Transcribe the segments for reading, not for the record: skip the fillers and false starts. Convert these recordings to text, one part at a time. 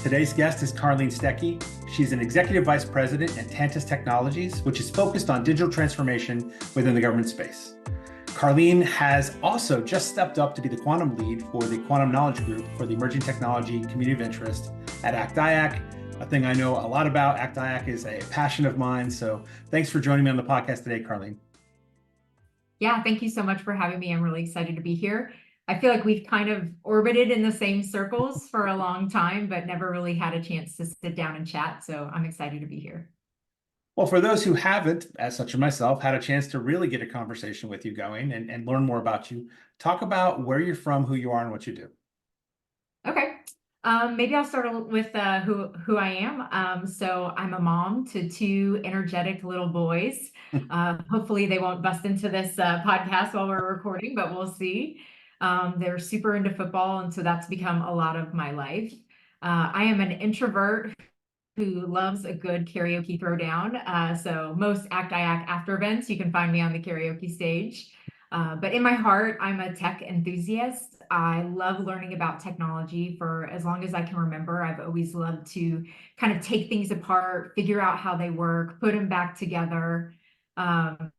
Today's guest is Karlene Stecchi. She's an executive vice president at Tantus Technologies, which is focused on digital transformation within the government space. Karlene has also just stepped up to be the quantum lead for the Quantum Knowledge Group for the Emerging Technology Community of Interest at ACT-IAC, a thing I know a lot about. ACT-IAC is a passion of mine. So thanks for joining me on the podcast today, Karlene. Yeah, thank you so much for having me. I'm really excited to be here. I feel like we've kind of orbited in the same circles for a long time, but never really had a chance to sit down and chat. So I'm excited to be here. Well, for those who haven't, as such as myself, had a chance to really get a conversation with you going and learn more about you, talk about where you're from, who you are, and what you do. Okay. Maybe I'll start with who I am. So I'm a mom to two energetic little boys. Hopefully they won't bust into this podcast while we're recording, but we'll see. They're super into football, and so that's become a lot of my life. I am an introvert who loves a good karaoke throwdown. So most ACT-IAC after events, you can find me on the karaoke stage. But in my heart, I'm a tech enthusiast. I love learning about technology for as long as I can remember. I've always loved to kind of take things apart, figure out how they work, put them back together. Um,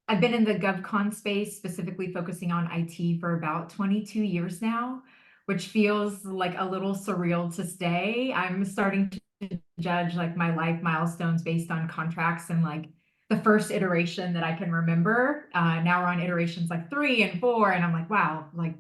I've been in the GovCon space, specifically focusing on IT for about 22 years now, which feels like a little surreal to stay. I'm starting to judge like my life milestones based on contracts and like the first iteration that I can remember. Now we're on iterations like 3 and 4, and I'm like, wow, like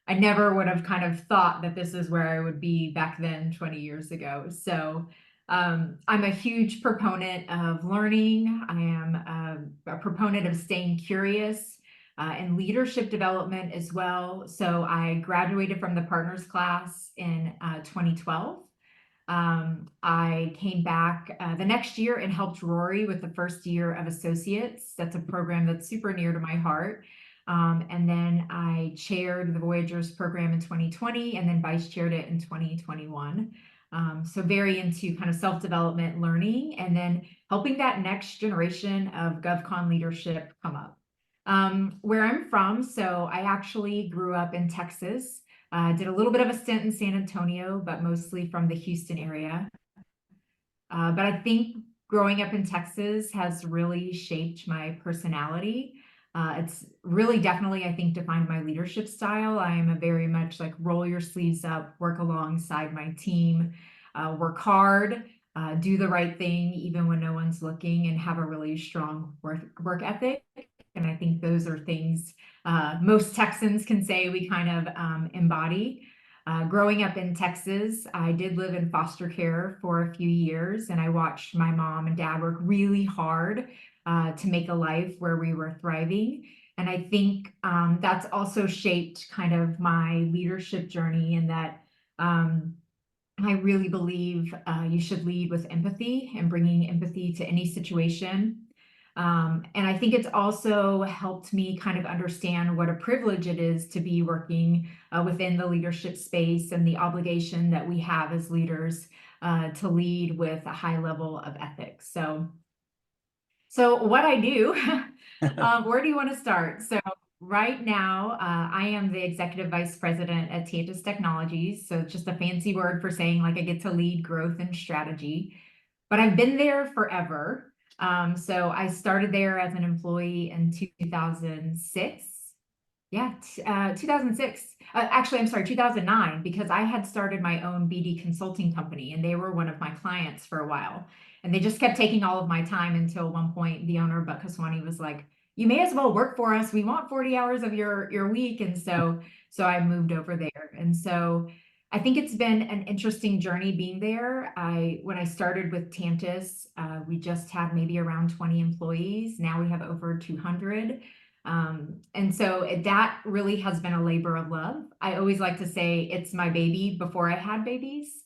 I never would have kind of thought that this is where I would be back then 20 years ago. So I'm a huge proponent of learning. I am a proponent of staying curious and leadership development as well. So I graduated from the partners class in 2012. I came back the next year and helped Rory with the first year of associates. That's a program that's super near to my heart. And then I chaired the Voyagers program in 2020 and then vice chaired it in 2021. So very into kind of self-development learning and then helping that next generation of GovCon leadership come up. Where I'm from, so I actually grew up in Texas. Did a little bit of a stint in San Antonio, but mostly from the Houston area. But I think growing up in Texas has really shaped my personality. It's really definitely, I think, defined my leadership style. I am a very much like roll your sleeves up, work alongside my team, work hard, do the right thing even when no one's looking, and have a really strong work ethic. And I think those are things most Texans can say we kind of embody. Growing up in Texas, I did live in foster care for a few years, and I watched my mom and dad work really hard to make a life where we were thriving. And I think that's also shaped kind of my leadership journey in that I really believe you should lead with empathy and bringing empathy to any situation. And I think it's also helped me kind of understand what a privilege it is to be working within the leadership space and the obligation that we have as leaders to lead with a high level of ethics. So what I do, where do you want to start? So right now, I am the executive vice president at Tantus Technologies. So it's just a fancy word for saying like I get to lead growth and strategy, but I've been there forever. So I started there as an employee in 2006. Yeah, 2006. Actually, I'm sorry, 2009, because I had started my own BD consulting company and they were one of my clients for a while. And they just kept taking all of my time until one point the owner, Buck Kaswani, was like, you may as well work for us. We want 40 hours of your week. And so I moved over there. And so I think it's been an interesting journey being there. When I started with Tantus, we just had maybe around 20 employees. Now we have over 200. And so that really has been a labor of love. I always like to say it's my baby before I had babies,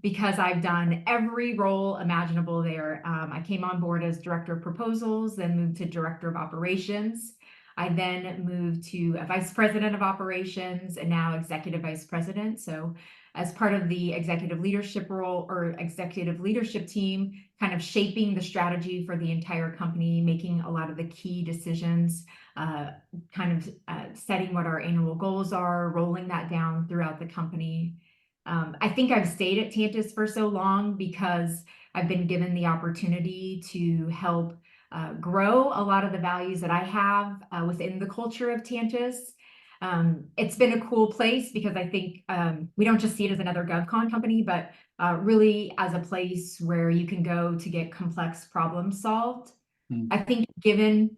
because I've done every role imaginable there. I came on board as director of proposals, then moved to director of operations. I then moved to a vice president of operations and now executive vice president. So as part of the executive leadership role or executive leadership team, kind of shaping the strategy for the entire company, making a lot of the key decisions, setting what our annual goals are, rolling that down throughout the company. I think I've stayed at Tantus for so long because I've been given the opportunity to help grow a lot of the values that I have within the culture of Tantus. It's been a cool place because I think we don't just see it as another GovCon company, but really as a place where you can go to get complex problems solved. Mm. I think given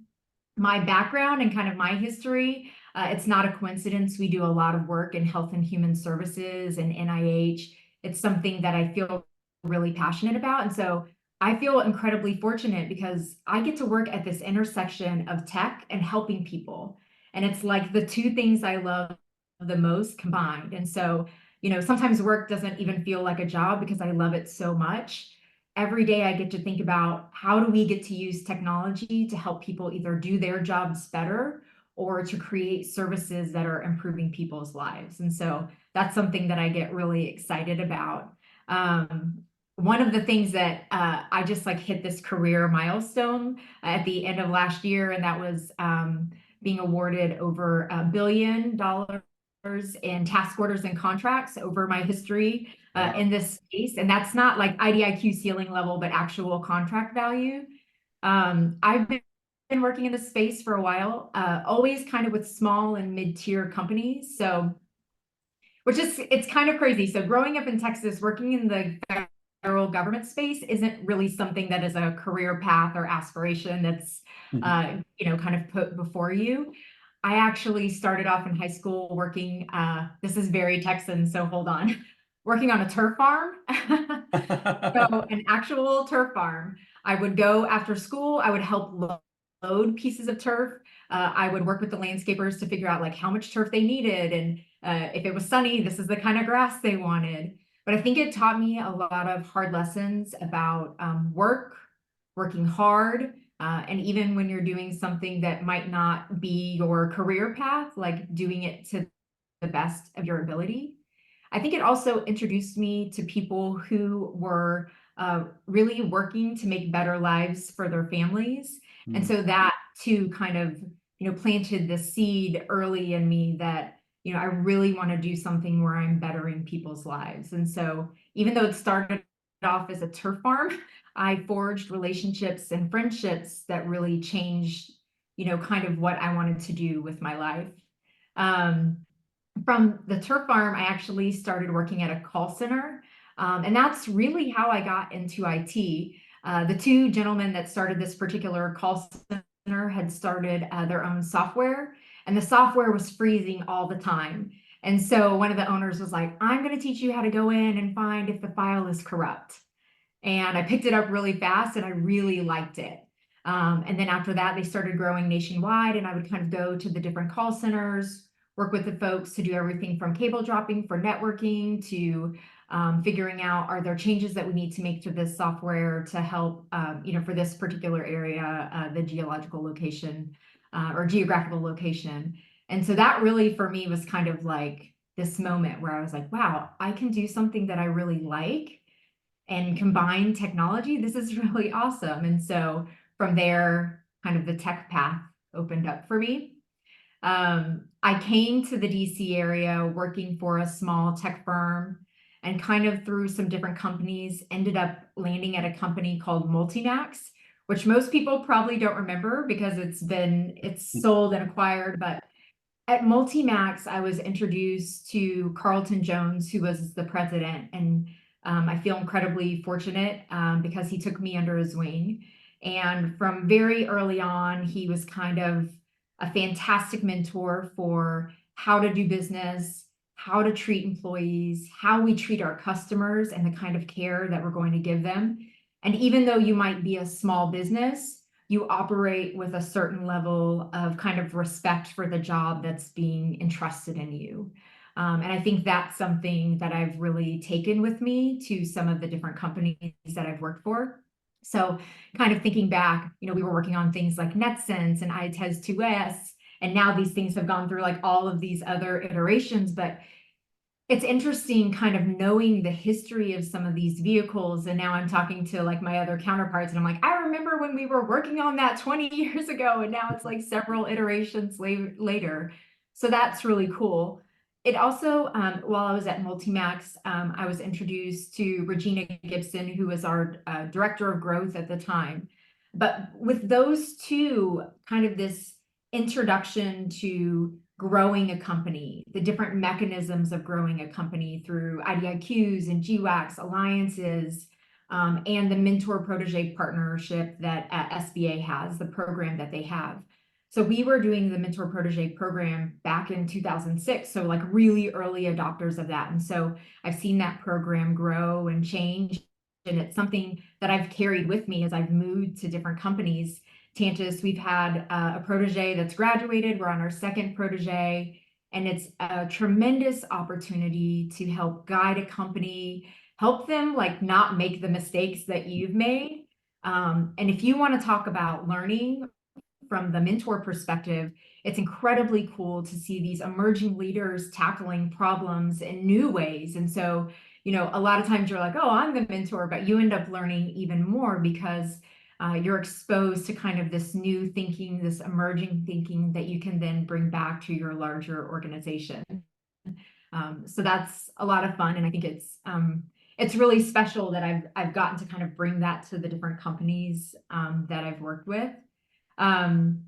my background and kind of my history, it's not a coincidence. We do a lot of work in health and human services and NIH. It's something that I feel really passionate about. And so I feel incredibly fortunate because I get to work at this intersection of tech and helping people. And it's like the two things I love the most combined. And so, sometimes work doesn't even feel like a job because I love it so much. Every day I get to think about how do we get to use technology to help people either do their jobs better or to create services that are improving people's lives. And so that's something that I get really excited about. One of the things that I just like hit this career milestone at the end of last year, and that was being awarded over $1 billion in task orders and contracts over my history in this space. And that's not like IDIQ ceiling level, but actual contract value. I've been working in this space for a while, always kind of with small and mid-tier companies. So, it's kind of crazy. So growing up in Texas, working in the federal government space isn't really something that is a career path or aspiration that's, kind of put before you. I actually started off in high school working, this is very Texan, so hold on, working on a turf farm. So an actual turf farm. I would go after school, I would help load pieces of turf. I would work with the landscapers to figure out like how much turf they needed. And if it was sunny, this is the kind of grass they wanted. But I think it taught me a lot of hard lessons about working hard, and even when you're doing something that might not be your career path, like doing it to the best of your ability. I think it also introduced me to people who were really working to make better lives for their families. And so that too kind of, planted the seed early in me that, I really want to do something where I'm bettering people's lives. And so even though it started off as a turf farm, I forged relationships and friendships that really changed, kind of what I wanted to do with my life. From the turf farm, I actually started working at a call center. And that's really how I got into IT. The two gentlemen that started this particular call center had started their own software, and the software was freezing all the time. And so one of the owners was like, I'm going to teach you how to go in and find if the file is corrupt. And I picked it up really fast and I really liked it. And then after that, they started growing nationwide, and I would kind of go to the different call centers, work with the folks to do everything from cable dropping for networking to figuring out, are there changes that we need to make to this software to help, for this particular area, the geological location or geographical location. And so that really for me was kind of like this moment where I was like, wow, I can do something that I really like and combine technology. This is really awesome. And so from there, kind of the tech path opened up for me. I came to the DC area working for a small tech firm, and kind of through some different companies, ended up landing at a company called Multimax, which most people probably don't remember because it's sold and acquired. But at Multimax, I was introduced to Carlton Jones, who was the president, and I feel incredibly fortunate because he took me under his wing. And from very early on, he was kind of a fantastic mentor for how to do business, how to treat employees, how we treat our customers, and the kind of care that we're going to give them. And even though you might be a small business, you operate with a certain level of kind of respect for the job that's being entrusted in you. And I think that's something that I've really taken with me to some of the different companies that I've worked for. So kind of thinking back, we were working on things like NetSense and ITES 2S, and now these things have gone through like all of these other iterations. But it's interesting kind of knowing the history of some of these vehicles. And now I'm talking to like my other counterparts and I'm like, I remember when we were working on that 20 years ago, and now it's like several iterations later. So that's really cool. It also, while I was at Multimax, I was introduced to Regina Gibson, who was our director of growth at the time. But with those two, kind of this introduction to growing a company, the different mechanisms of growing a company through IDIQs and GWACs, alliances, and the mentor protege partnership that SBA has, the program that they have. So we were doing the mentor protege program back in 2006. So like really early adopters of that. And so I've seen that program grow and change. And it's something that I've carried with me as I've moved to different companies. Tantus, we've had a protege that's graduated. We're on our second protege. And it's a tremendous opportunity to help guide a company, help them like not make the mistakes that you've made. And if you want to talk about learning from the mentor perspective, it's incredibly cool to see these emerging leaders tackling problems in new ways. And so, a lot of times you're like, oh, I'm the mentor, but you end up learning even more because you're exposed to kind of this new thinking, this emerging thinking that you can then bring back to your larger organization. So that's a lot of fun. And I think it's really special that I've gotten to kind of bring that to the different companies that I've worked with. Kind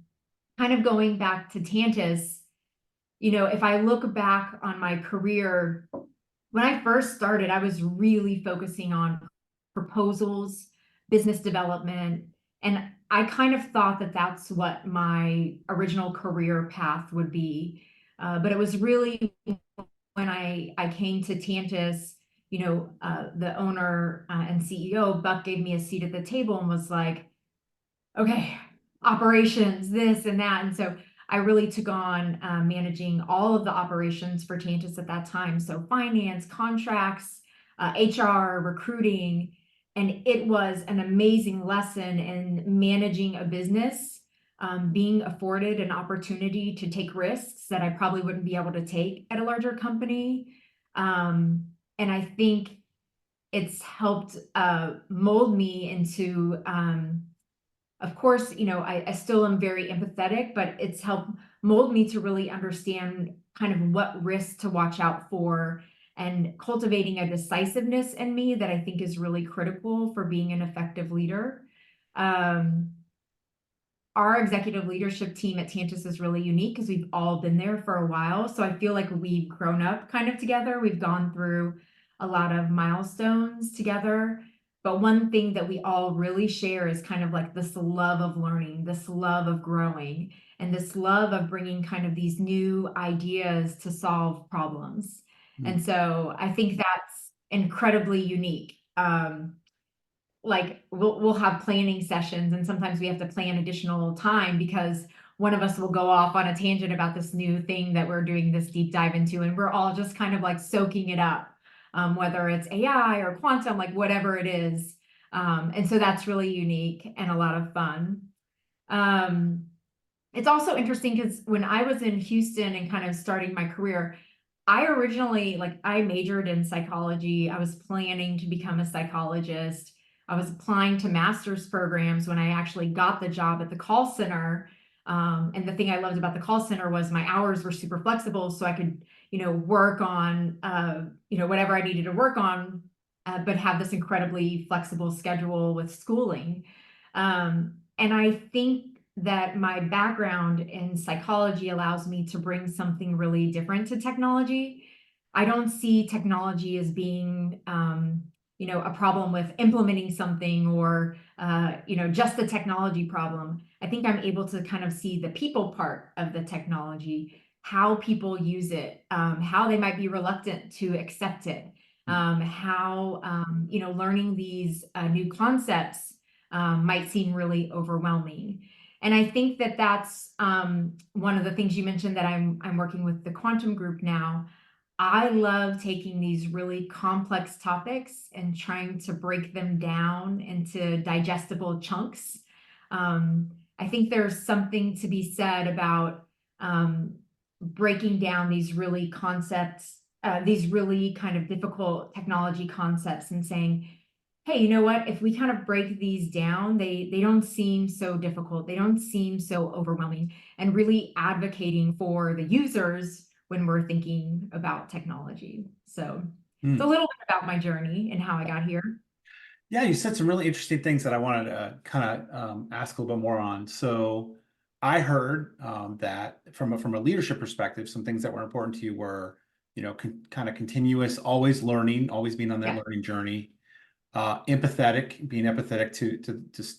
of going back to Tantus, if I look back on my career, when I first started, I was really focusing on proposals, business development, and I kind of thought that that's what my original career path would be. But it was really when I came to Tantus, the owner and CEO, Buck, gave me a seat at the table and was like, okay, operations, this and that. And so I really took on managing all of the operations for Tantus at that time. So finance, contracts, HR, recruiting. And it was an amazing lesson in managing a business, being afforded an opportunity to take risks that I probably wouldn't be able to take at a larger company. And I think it's helped mold me into of course, I still am very empathetic, but it's helped mold me to really understand kind of what risks to watch out for and cultivating a decisiveness in me that I think is really critical for being an effective leader. Our executive leadership team at Tantus is really unique because we've all been there for a while. So I feel like we've grown up kind of together. We've gone through a lot of milestones together. But one thing that we all really share is kind of like this love of learning, this love of growing, and this love of bringing kind of these new ideas to solve problems. And so I think that's incredibly unique. Like we'll have planning sessions, and sometimes we have to plan additional time because one of us will go off on a tangent about this new thing that we're doing this deep dive into, and we're all just kind of like soaking it up. Whether it's AI or quantum, like whatever it is. And so that's really unique and a lot of fun. It's also interesting because when I was in Houston and kind of starting my career, I originally, I majored in psychology. I was planning to become a psychologist. I was applying to master's programs when I actually got the job at the call center. And the thing I loved about the call center was my hours were super flexible, so I could, work on, whatever I needed to work on, but have this incredibly flexible schedule with schooling. And I think that my background in psychology allows me to bring something really different to technology. I don't see technology as being, a problem with implementing something or, just the technology problem. I think I'm able to kind of see the people part of the technology, how people use it, how they might be reluctant to accept it, how, learning these new concepts might seem really overwhelming. And I think that that's one of the things you mentioned that I'm working with the quantum group now. I love taking these really complex topics and trying to break them down into digestible chunks. I think there's something to be said about breaking down these really concepts, these really kind of difficult technology concepts and saying, hey, you know what? If we kind of break these down, they don't seem so difficult. They don't seem so overwhelming, and really advocating for the users when we're thinking about technology. So it's a Hmm. little bit about my journey and how I got here. Yeah, you said some really interesting things that I wanted to kind of ask a little bit more on. So I heard that from a leadership perspective, some things that were important to you were, kind of continuous, always learning, always being on that Yeah. learning journey, empathetic, being empathetic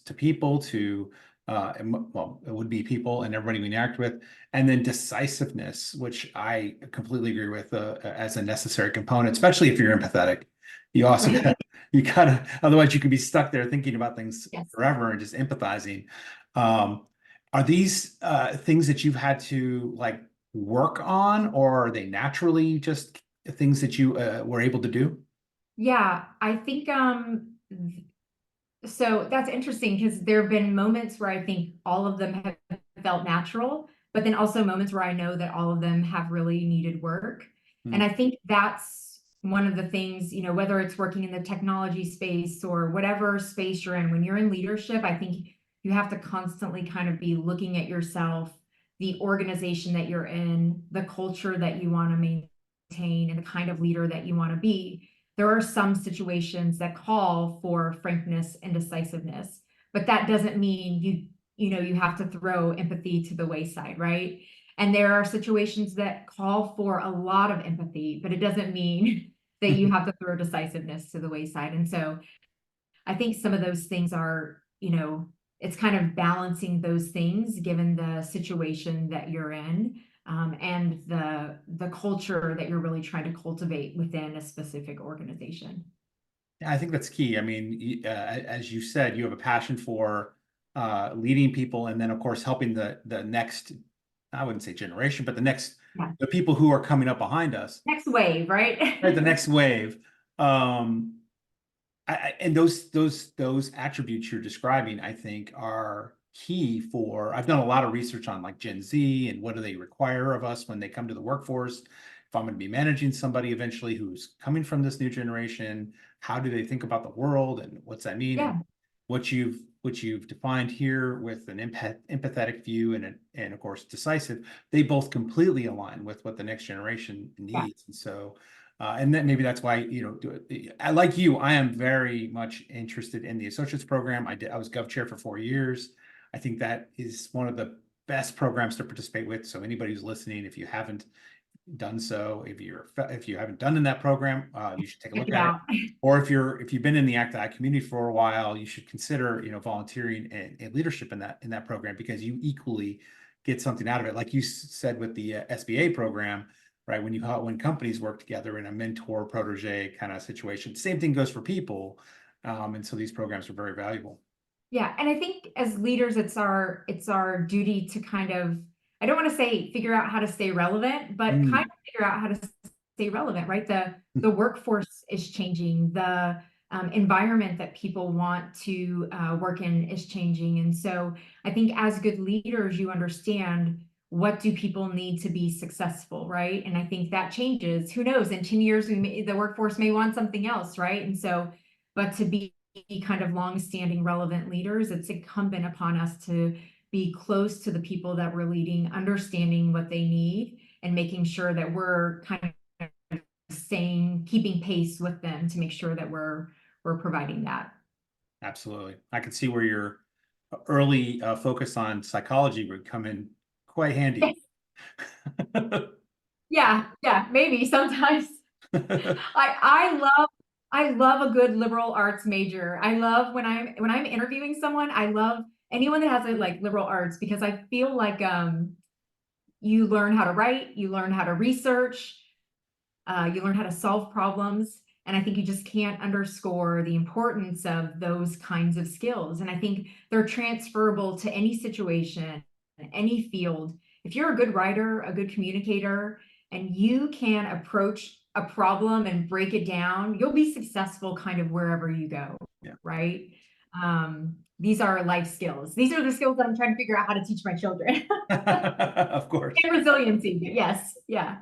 to people, well, it would be people and everybody we interact with, and then decisiveness, which I completely agree with as a necessary component, especially if you're empathetic. You also Right. you gotta, otherwise you can be stuck there thinking about things Yes. forever and just empathizing. Um, are these things that you've had to like work on, or are they naturally just things that you were able to do? Yeah, I think so that's interesting because there have been moments where I think all of them have felt natural, but then also moments where I know that all of them have really needed work. And Hmm. I think that's one of the things, whether it's working in the technology space or whatever space you're in, when you're in leadership, I think you have to constantly kind of be looking at yourself, the organization that you're in, the culture that you want to maintain, and the kind of leader that you want to be. There are some situations that call for frankness and decisiveness, but that doesn't mean you have to throw empathy to the wayside, right? And there are situations that call for a lot of empathy, but it doesn't mean that you have to throw decisiveness to the wayside. And so I think some of those things are, it's kind of balancing those things given the situation that you're in, and the culture that you're really trying to cultivate within a specific organization. Yeah, I think that's key. I mean, as you said, you have a passion for leading people, and then of course helping the next, I wouldn't say generation, but Yeah. the people who are coming up behind us, Next wave, right? right? The next wave. Um, and those attributes you're describing, I think, are key for. I've done a lot of research on like Gen Z and what do they require of us when they come to the workforce. If I'm going to be managing somebody eventually who's coming from this new generation, how do they think about the world and what's that mean? And Yeah, what you've defined here with an empathetic view and of course decisive, they both completely align with what the next generation yeah, needs. And so and then maybe that's why, I like you, I am very much interested in the associates program. I was Gov Chair for 4 years. I think that is one of the best programs to participate with. So anybody who's listening, if you haven't done so, if you haven't done in that program, you should take a check look it at it. out. Or if you've been in the ACT-IAC community for a while, you should consider, volunteering and leadership in that program, because you equally get something out of it. Like you said with the SBA program, right? When companies work together in a mentor protege kind of situation, same thing goes for people. And so these programs are very valuable. Yeah, and I think as leaders, it's our duty to kind of, I don't want to say figure out how to stay relevant, but kind Mm. of figure out how to stay relevant, right? The workforce is changing, the environment that people want to work in is changing, and so I think as good leaders, you understand what do people need to be successful, right? And I think that changes. Who knows? In 10 years, the workforce may want something else, right? And so, but to be kind of long-standing relevant leaders, it's incumbent upon us to be close to the people that we're leading, understanding what they need, and making sure that we're kind of keeping pace with them to make sure that we're providing that. Absolutely. I can see where your early focus on psychology would come in quite handy. Yeah, yeah, maybe sometimes. I love a good liberal arts major. I love when I'm interviewing someone, I love anyone that has a like liberal arts, because I feel like you learn how to write, you learn how to research, you learn how to solve problems. And I think you just can't underscore the importance of those kinds of skills. And I think they're transferable to any situation, any field. If you're a good writer, a good communicator, and you can approach a problem and break it down, you'll be successful kind of wherever you go, Yeah. right? These are life skills. These are the skills that I'm trying to figure out how to teach my children. Of course. And resiliency, yes, yeah.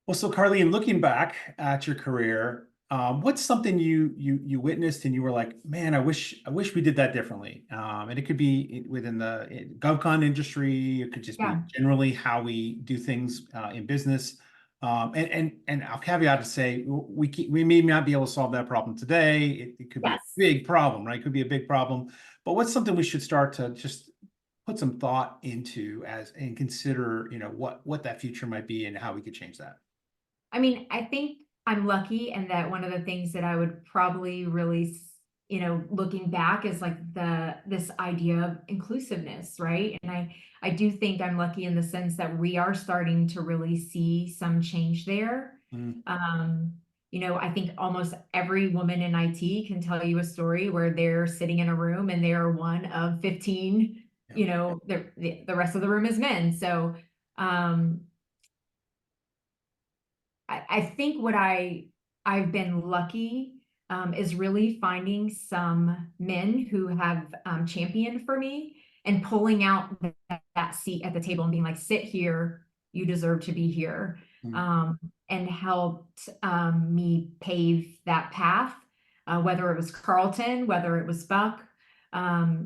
Well, so Carlene, looking back at your career, What's something you witnessed and you were like, man, I wish we did that differently. And it could be within the GovCon industry. It could just be Yeah. generally how we do things in business. And I'll caveat to say we may not be able to solve that problem today. It could be a Yes. big problem, right? It could be a big problem. But what's something we should start to just put some thought into and consider, what that future might be and how we could change that. I mean, I think I'm lucky and that one of the things that I would probably really, looking back is like this idea of inclusiveness, right? And I do think I'm lucky in the sense that we are starting to really see some change there. Mm, Um, I think almost every woman in IT can tell you a story where they're sitting in a room and they are one of 15, yeah. the rest of the room is men. So, um, I think what I've been lucky is really finding some men who have championed for me and pulling out that seat at the table and being like, sit here, you deserve to be here, Mm, um, and helped me pave that path, whether it was Carlton, whether it was Buck,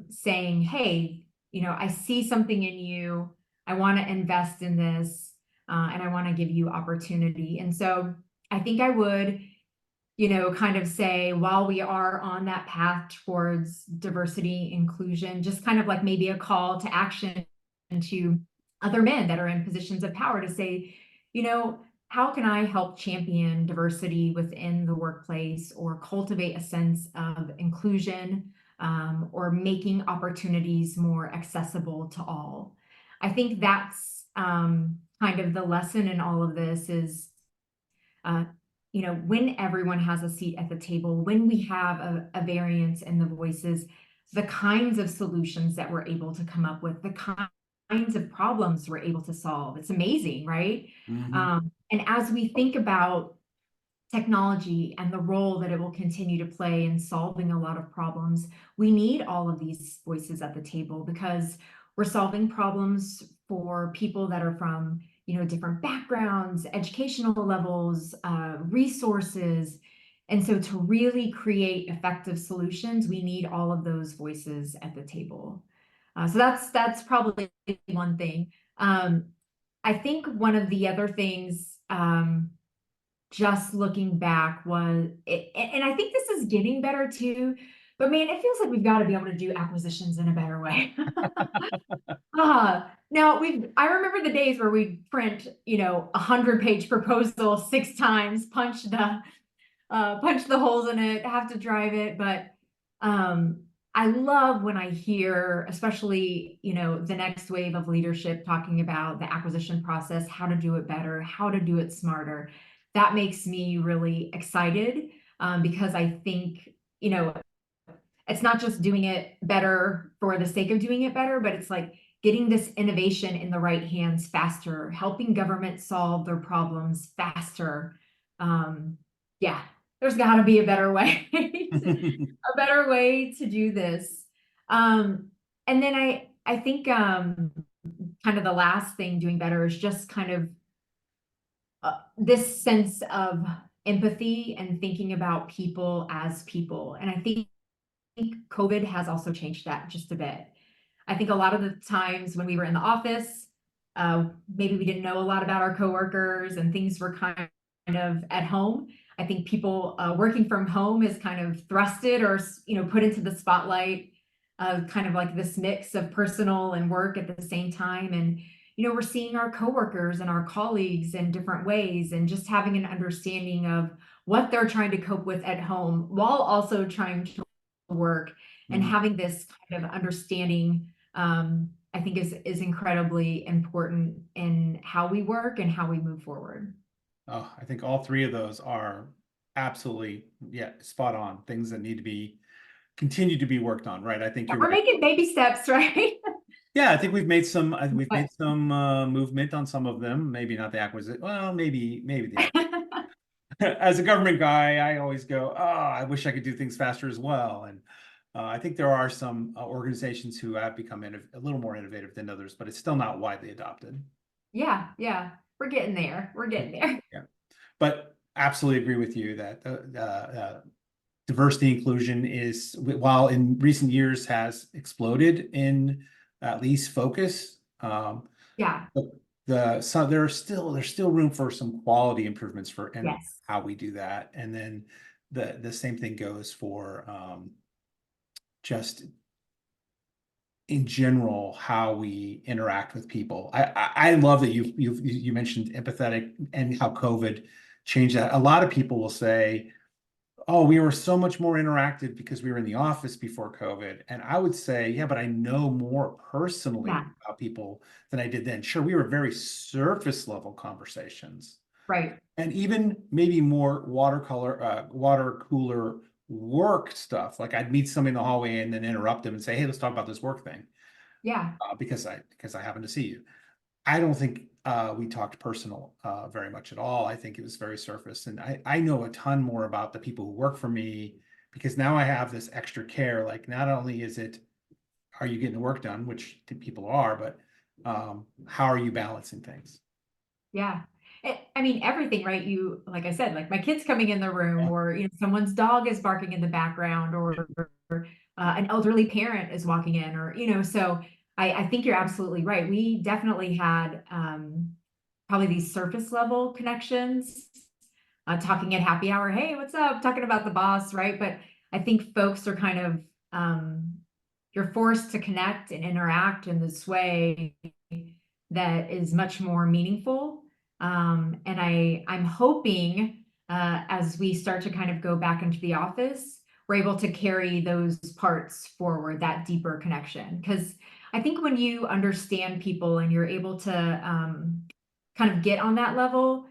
saying, hey, I see something in you. I want to invest in this, and I want to give you opportunity. And so I think I would, kind of say while we are on that path towards diversity, inclusion, just kind of like maybe a call to action to other men that are in positions of power to say, how can I help champion diversity within the workplace or cultivate a sense of inclusion, or making opportunities more accessible to all? I think that's kind of the lesson in all of this is, uh, when everyone has a seat at the table, when we have a variance in the voices, the kinds of solutions that we're able to come up with, the kinds of problems we're able to solve. It's amazing, right? mhm. And as we think about technology and the role that it will continue to play in solving a lot of problems, we need all of these voices at the table because we're solving problems for people that are from, different backgrounds, educational levels, resources. And so to really create effective solutions, we need all of those voices at the table. So that's probably one thing. I think one of the other things, just looking back was it, and I think this is getting better too, but man, it feels like we've got to be able to do acquisitions in a better way. Now I remember the days where we'd print, 100-page proposal 6 times, punch the holes in it, have to drive it. But I love when I hear, especially, the next wave of leadership talking about the acquisition process, how to do it better, how to do it smarter. That makes me really excited, because I think, it's not just doing it better for the sake of doing it better, but it's like getting this innovation in the right hands faster, helping government solve their problems faster. Yeah, there's got to be a better way, a better way to do this. And then I think kind of the last thing doing better is just kind of this sense of empathy and thinking about people as people. And I think COVID has also changed that just a bit. I think a lot of the times when we were in the office, maybe we didn't know a lot about our coworkers and things were kind of at home. I think people working from home is kind of thrusted or, put into the spotlight, kind of like this mix of personal and work at the same time. And, we're seeing our coworkers and our colleagues in different ways and just having an understanding of what they're trying to cope with at home while also trying to work, and Mhm. having this kind of understanding, I think is incredibly important in how we work and how we move forward. Oh, I think all three of those are absolutely, yeah, spot on. Things that need to be continue to be worked on, right? I think you're We're right. making baby steps, right? Yeah, I think we've But made some movement on some of them. Maybe not the acquisition. Well, maybe the as a government guy, I always go, oh, I wish I could do things faster as well. And I think there are some organizations who have become a little more innovative than others, but it's still not widely adopted. yeah, we're getting there. We're getting there. Yeah. But absolutely agree with you that diversity inclusion is, while in recent years has exploded in at least focus, Yeah. so there's still room for some quality improvements for and Yes. how we do that. And then the same thing goes for just in general how we interact with people. I love that you mentioned empathetic and how COVID changed that. A lot of people will say, "Oh, we were so much more interactive because we were in the office before COVID." And I would say, yeah, but I know more personally Yeah. about people than I did then. Sure, we were very surface level conversations, Right. and even maybe more water cooler work stuff. Like I'd meet somebody in the hallway and then interrupt them and say, "Hey, let's talk about this work thing," Yeah. because I happen to see you. I don't think we talked personal very much at all. I think it was very surface. And I know a ton more about the people who work for me because now I have this extra care. Like, not only are you getting the work done, which people are, but how are you balancing things? Yeah. I mean, everything, right? You, like I said, like my kids coming in the room, or, someone's dog is barking in the background, or an elderly parent is walking in, or, so I think you're absolutely right. We definitely had probably these surface level connections, talking at happy hour. Hey, what's up? Talking about the boss, right? But I think folks are kind of, you're forced to connect and interact in this way that is much more meaningful. And I'm hoping, as we start to kind of go back into the office, we're able to carry those parts forward, that deeper connection. Because I think when you understand people and you're able to kind of get on that level,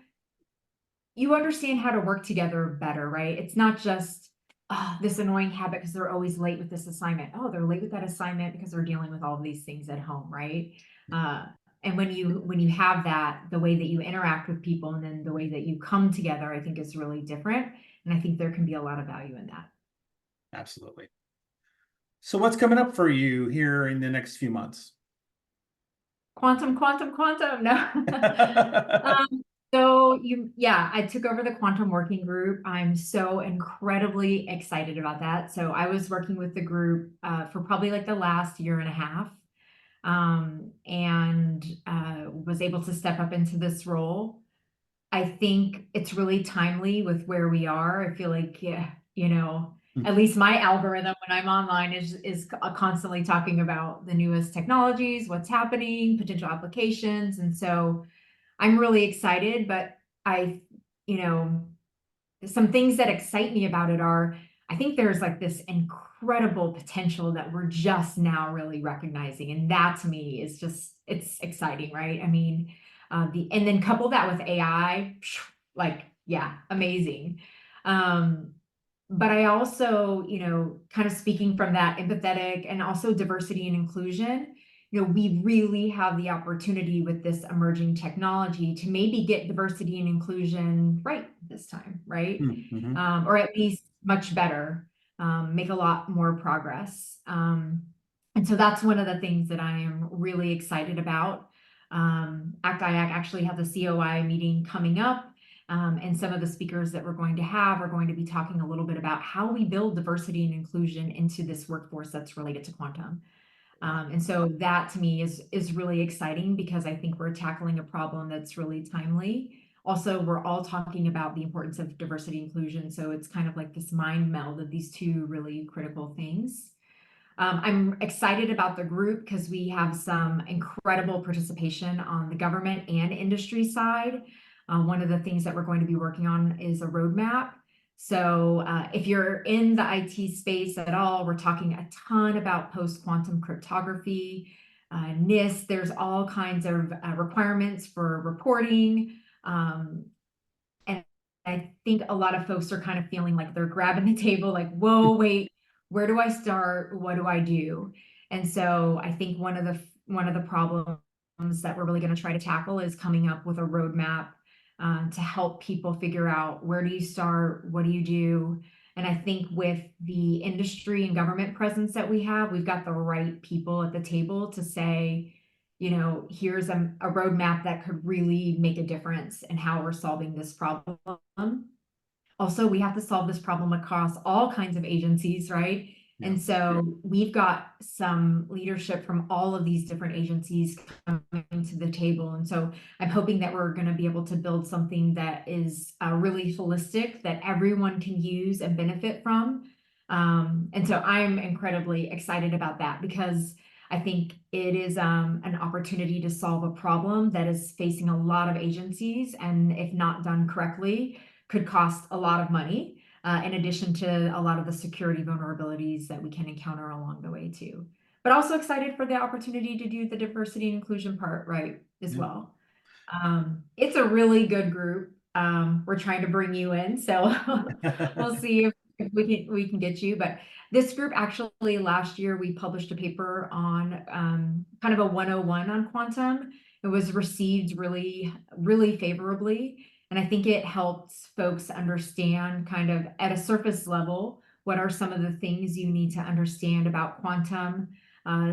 you understand how to work together better, right? It's not just this annoying habit because they're always late with this assignment. Oh, they're late with that assignment because they're dealing with all of these things at home, right? Uh, and when you have that, the way that you interact with people and then the way that you come together, I think is really different. And I think there can be a lot of value in that. Absolutely. So what's coming up for you here in the next few months? Quantum, quantum, quantum. No. So yeah, I took over the quantum working group. I'm so incredibly excited about that. So I was working with the group for probably like the last year and a half, and was able to step up into this role. I think it's really timely with where we are. I feel like, yeah, at least my algorithm when I'm online is constantly talking about the newest technologies, what's happening, potential applications. And so I'm really excited, but you know, some things that excite me about it are, I think there's like this incredible potential that we're just now really recognizing. And that to me is just, it's exciting, right? I mean, and then couple that with AI, like, yeah, amazing. Um, but I also, kind of speaking from that empathetic and also diversity and inclusion, we really have the opportunity with this emerging technology to maybe get diversity and inclusion right this time, right? Mm-hmm. Or at least much better, make a lot more progress. And so that's one of the things that I am really excited about. ACT-IAC actually has a COI meeting coming up. And some of the speakers that we're going to have are going to be talking a little bit about how we build diversity and inclusion into this workforce that's related to quantum. And so that to me is really exciting because I think we're tackling a problem that's really timely. Also, we're all talking about the importance of diversity and inclusion. So it's kind of like this mind meld of these two really critical things. I'm excited about the group because we have some incredible participation on the government and industry side. One of the things that we're going to be working on is a roadmap. So if you're in the IT space at all, we're talking a ton about post-quantum cryptography, NIST. There's all kinds of requirements for reporting. And I think a lot of folks are kind of feeling like they're grabbing the table, like, whoa, wait, where do I start? What do I do? And so I think one of the problems that we're really going to try to tackle is coming up with a roadmap to help people figure out, where do you start? What do you do? And I think with the industry and government presence that we have, we've got the right people at the table to say, here's a roadmap that could really make a difference in how we're solving this problem. also we have to solve this problem across all kinds of agencies, right? Yeah. And so we've got some leadership from all of these different agencies coming to the table. And so I'm hoping that we're going to be able to build something that is really holistic, that everyone can use and benefit from. And so I'm incredibly excited about that, because I think it is an opportunity to solve a problem that is facing a lot of agencies, and if not done correctly, could cost a lot of money, in addition to a lot of the security vulnerabilities that we can encounter along the way too. But also excited for the opportunity to do the diversity and inclusion part right as Yeah. well. It's a really good group. We're trying to bring you in, so we'll see if we can get you. But this group, actually last year we published a paper on kind of a 101 on quantum. It was received really favorably, and I think it helps folks understand kind of at a surface level what are some of the things you need to understand about quantum,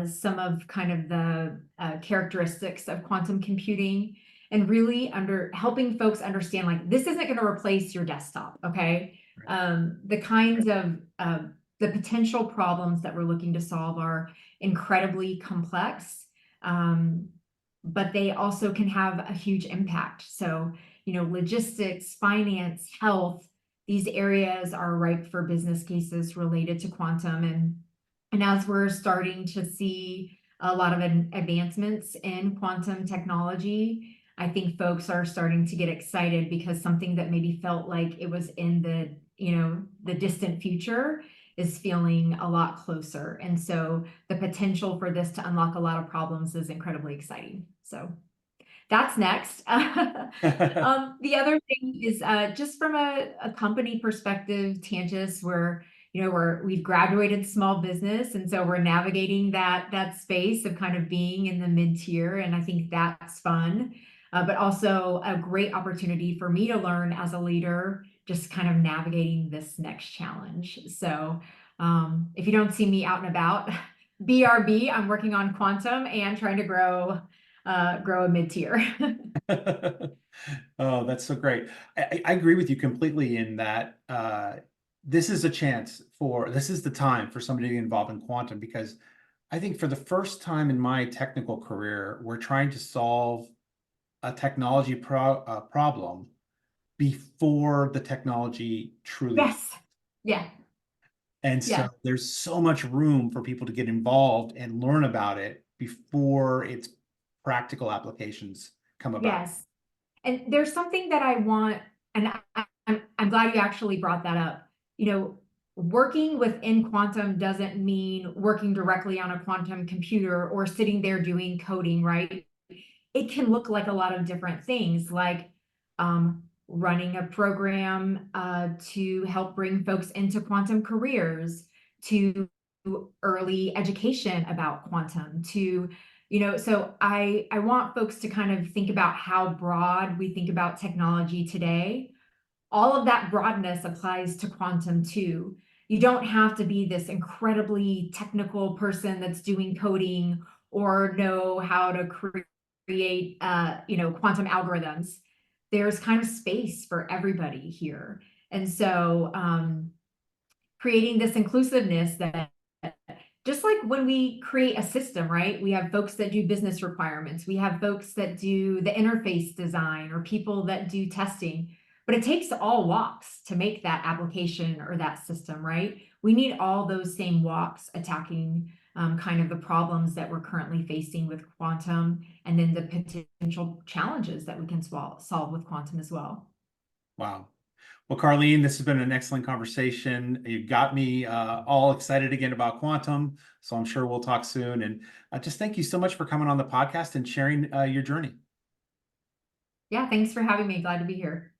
some of kind of the characteristics of quantum computing, and really helping folks understand, like, this isn't going to replace your desktop, okay? The kinds of the potential problems that we're looking to solve are incredibly complex, but they also can have a huge impact. So, logistics, finance, health, these areas are ripe for business cases related to quantum. And as we're starting to see a lot of advancements in quantum technology, I think folks are starting to get excited, because something that maybe felt like it was in the distant future is feeling a lot closer. And so the potential for this to unlock a lot of problems is incredibly exciting. So that's next. The other thing is just from a company perspective, Tantus, we've graduated small business, and so we're navigating that space of kind of being in the mid-tier, and I think that's fun, but also a great opportunity for me to learn as a leader, just kind of navigating this next challenge. So if you don't see me out and about, BRB, I'm working on quantum and trying to grow a mid-tier. Oh, that's so great. I agree with you completely in that this is the time for somebody to get involved in quantum, because I think for the first time in my technical career, we're trying to solve a technology problem before the technology truly. Yes. Yeah. And so Yeah. there's so much room for people to get involved and learn about it before its practical applications come about. Yes. And there's something that I want, and I'm glad you actually brought that up. Working within quantum doesn't mean working directly on a quantum computer or sitting there doing coding, right? It can look like a lot of different things, like running a program to help bring folks into quantum careers, to early education about quantum, to so I want folks to kind of think about how broad we think about technology today. All of that broadness applies to quantum too. You don't have to be this incredibly technical person that's doing coding or know how to create quantum algorithms. There's kind of space for everybody here. And so creating this inclusiveness, that just like when we create a system, right? We have folks that do business requirements. We have folks that do the interface design, or people that do testing. But it takes all walks to make that application or that system, right? We need all those same walks attacking kind of the problems that we're currently facing with quantum, and then the potential challenges that we can solve with quantum as well. Wow. Well, Karlene, this has been an excellent conversation. You got me all excited again about quantum, so I'm sure we'll talk soon. And just thank you so much for coming on the podcast and sharing your journey. Yeah, thanks for having me. Glad to be here.